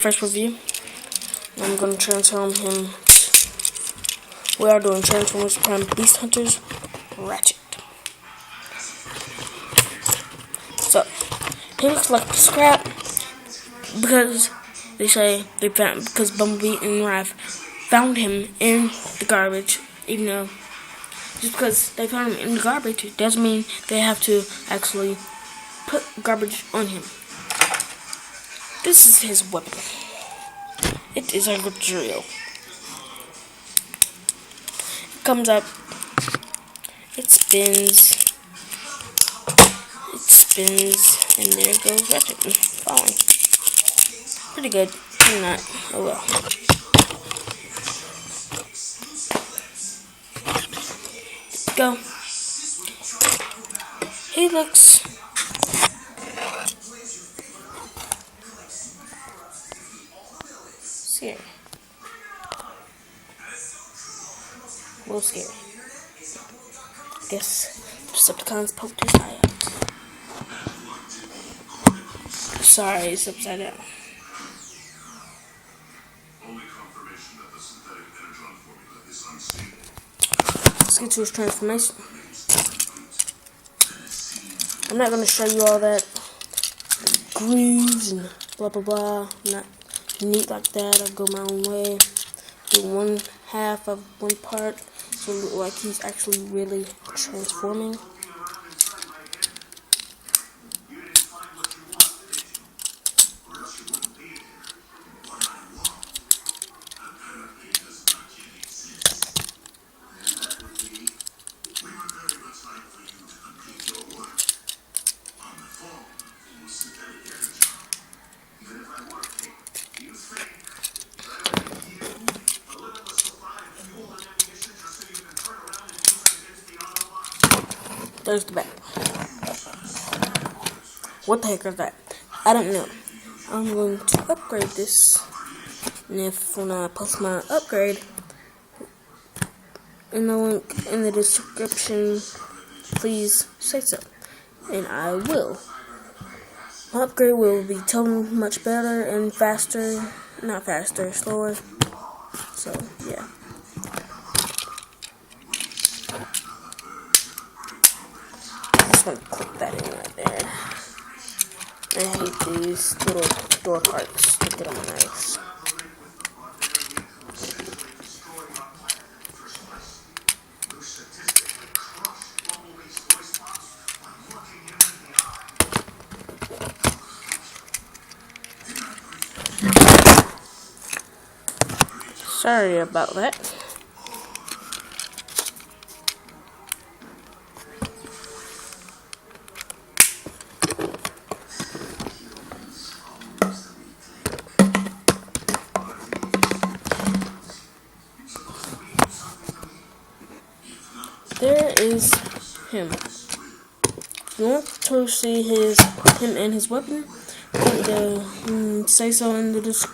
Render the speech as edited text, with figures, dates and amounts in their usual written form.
first review. I'm going to transform him. We are doing Transformers Prime Beast Hunters Ratchet. So, he looks like scrap because they say they found, because Bumblebee and Raph found him in the garbage, even though just because they found him in the garbage doesn't mean they have to actually put garbage on him. This is his weapon. It is a drill. It comes up. It spins. It spins, and there goes Ratchet falling. Pretty good. Pretty not. Oh well. Go. He looks scary. A little scary. Guess Decepticons poked his eye out. Sorry, it's upside down. Let's get to his transformation. I'm not going to show you all that grooves and blah blah blah. I'm not neat like that. I'll go my own way. Do one half of one part so it looks like he's actually really transforming. There's the back. What the heck is that? I don't know. I'm going to upgrade this. And if when I post my upgrade in the link in the description, please say so. And I will. My upgrade will be totally much better and faster. Not faster, slower. So, yeah. I'm going to click that in right there. I hate these little door parts to get on my nerves. Sorry about that. There is him. If you want to see him and his weapon, say so in the description.